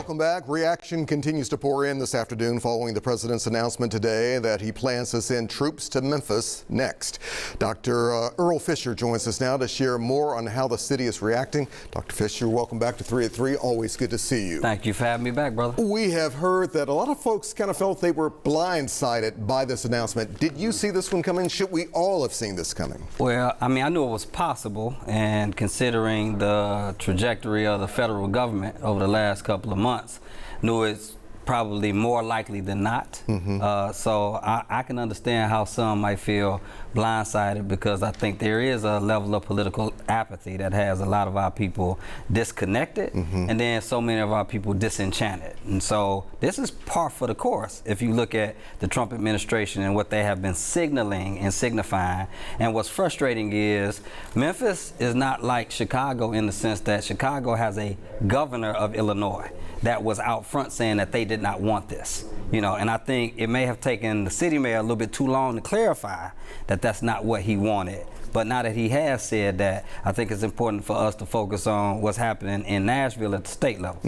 Welcome back. Reaction continues to pour in this afternoon following the president's announcement today that he plans to send troops to Memphis next. Dr. Earl Fisher joins us now to share more on how the city is reacting. Dr. Fisher, welcome back to 3 at 3. Always good to see you. Thank you for having me back, brother. We have heard that a lot of folks kind of felt they were blindsided by this announcement. Did you see this one coming? Should we all have seen this coming? Well, I mean, I knew it was possible, and considering the trajectory of the federal government over the last couple of months, knew it's probably more likely than not. So I can understand how some might feel blindsided, because I think there is a level of political apathy that has a lot of our people disconnected, and then so many of our people disenchanted. And so this is par for the course if you look at the Trump administration and what they have been signaling and signifying. And what's frustrating is Memphis is not like Chicago in the sense that Chicago has a governor of Illinois that was out front saying that they did not want this, you know, and I think it may have taken the city mayor a little bit too long to clarify that that's not what he wanted. But now that he has said that, I think it's important for us to focus on what's happening in Nashville at the state level.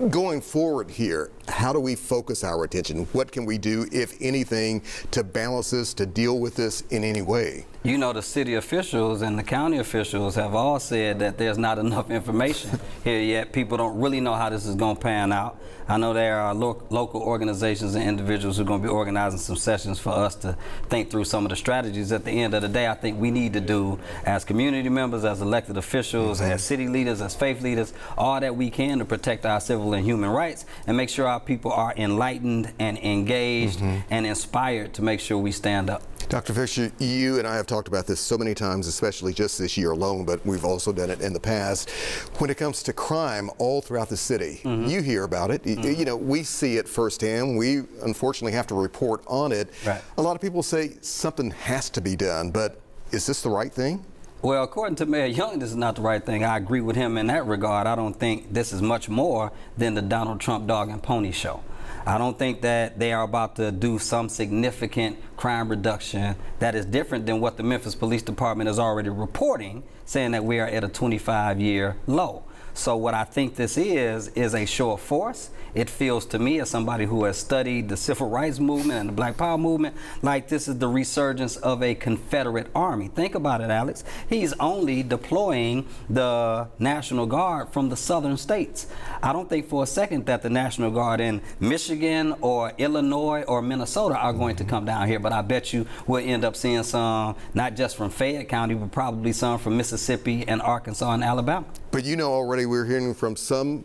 Going forward here, how do we focus our attention? What can we do, if anything, to balance this, to deal with this in any way? You know, the city officials and the county officials have all said that there's not enough information here yet. People don't really know how this is going to pan out. I know there are local organizations and individuals who are going to be organizing some sessions for us to think through some of the strategies. At the end of the day, I think we need to do, as community members, as elected officials, as city leaders, as faith leaders, all that we can to protect our civil and human rights and make sure our people are enlightened and engaged and inspired to make sure we stand up. Dr. Fisher, you and I have talked about this so many times, especially just this year alone, but we've also done it in the past. When it comes to crime all throughout the city, you hear about it. You know, we see it firsthand. We unfortunately have to report on it. A lot of people say something has to be done, but is this the right thing? Well, according to Mayor Young, this is not the right thing. I agree with him in that regard. I don't think this is much more than the Donald Trump dog and pony show. I don't think that they are about to do some significant crime reduction that is different than what the Memphis Police Department is already reporting, saying that we are at a 25-year low. So what I think this is a show of force. It feels to me, as somebody who has studied the civil rights movement and the Black Power movement, like this is the resurgence of a Confederate army. Think about it, Alex. He's only deploying the National Guard from the southern states. I don't think for a second that the National Guard in Michigan or Illinois or Minnesota are going to come down here, but I bet you we'll end up seeing some, not just from Fayette County, but probably some from Mississippi and Arkansas and Alabama. But you know, already we're hearing from some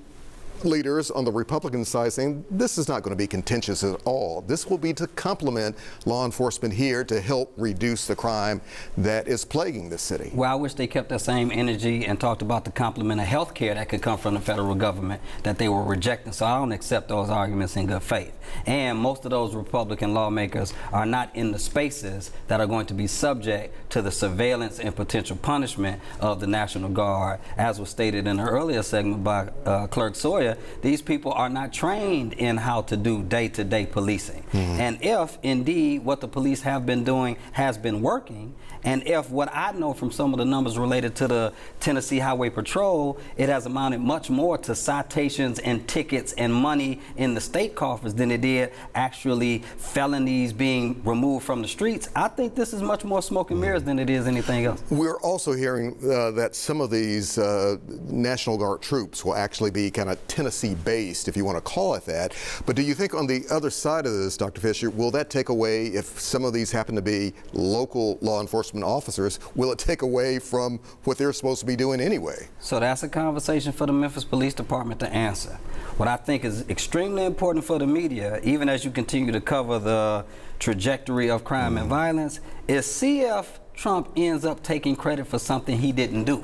leaders on the Republican side saying this is not going to be contentious at all. This will be to complement law enforcement here to help reduce the crime that is plaguing the city. Well, I wish they kept that same energy and talked about the complement of health care that could come from the federal government that they were rejecting. So I don't accept those arguments in good faith. And most of those Republican lawmakers are not in the spaces that are going to be subject to the surveillance and potential punishment of the National Guard. As was stated in an earlier segment by Clerk Sawyer, these people are not trained in how to do day-to-day policing. And if indeed what the police have been doing has been working, and if what I know from some of the numbers related to the Tennessee Highway Patrol, it has amounted much more to citations and tickets and money in the state coffers than it did actually felonies being removed from the streets, I think this is much more smoke and mirrors than it is anything else. We're also hearing that some of these National Guard troops will actually be kind of Tennessee-based, if you want to call it that. But do you think on the other side of this, Dr. Fisher, will that take away, if some of these happen to be local law enforcement officers, will it take away from what they're supposed to be doing anyway? So that's a conversation for the Memphis Police Department to answer. What I think is extremely important for the media, even as you continue to cover the trajectory of crime and violence, is see if Trump ends up taking credit for something he didn't do.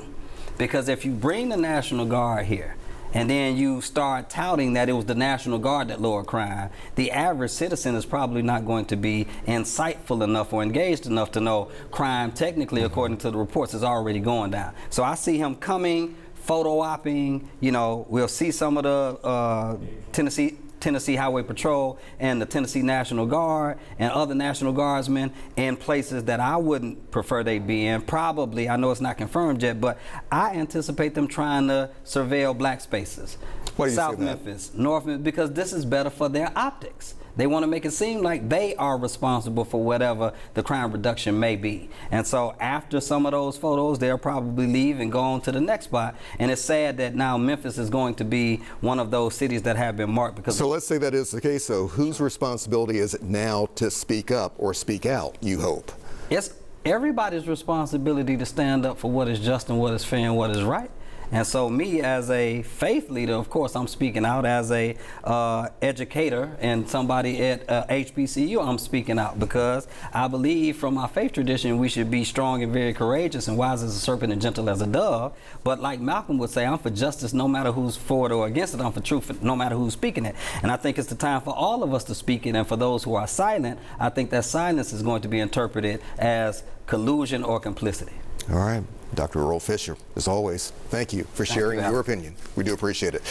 Because if you bring the National Guard here, and then you start touting that it was the National Guard that lowered crime, the average citizen is probably not going to be insightful enough or engaged enough to know crime technically, according to the reports, is already going down. So I see him coming, photo-opping, you know, we'll see some of the Tennessee Tennessee Highway Patrol and the Tennessee National Guard and other National Guardsmen in places that I wouldn't prefer they be in. Probably, I know it's not confirmed yet, but I anticipate them trying to surveil black spaces. Why do you say South that? Memphis, North Memphis, because this is better for their optics. They want to make it seem like they are responsible for whatever the crime reduction may be. And so after some of those photos, they'll probably leave and go on to the next spot. And it's sad that now Memphis is going to be one of those cities that have been marked because. So let's say that is the case, though. Whose responsibility is it now to speak up or speak out, you hope? It's everybody's responsibility to stand up for what is just and what is fair and what is right. And so me as a faith leader, of course, I'm speaking out. As a educator and somebody at HBCU, I'm speaking out because I believe from our faith tradition we should be strong and very courageous and wise as a serpent and gentle as a dove. But like Malcolm would say, I'm for justice no matter who's for it or against it. I'm for truth no matter who's speaking it. And I think it's the time for all of us to speak it. And for those who are silent, I think that silence is going to be interpreted as collusion or complicity. All right. Dr. Earl Fisher, as always, thank you for sharing your opinion. We do appreciate it.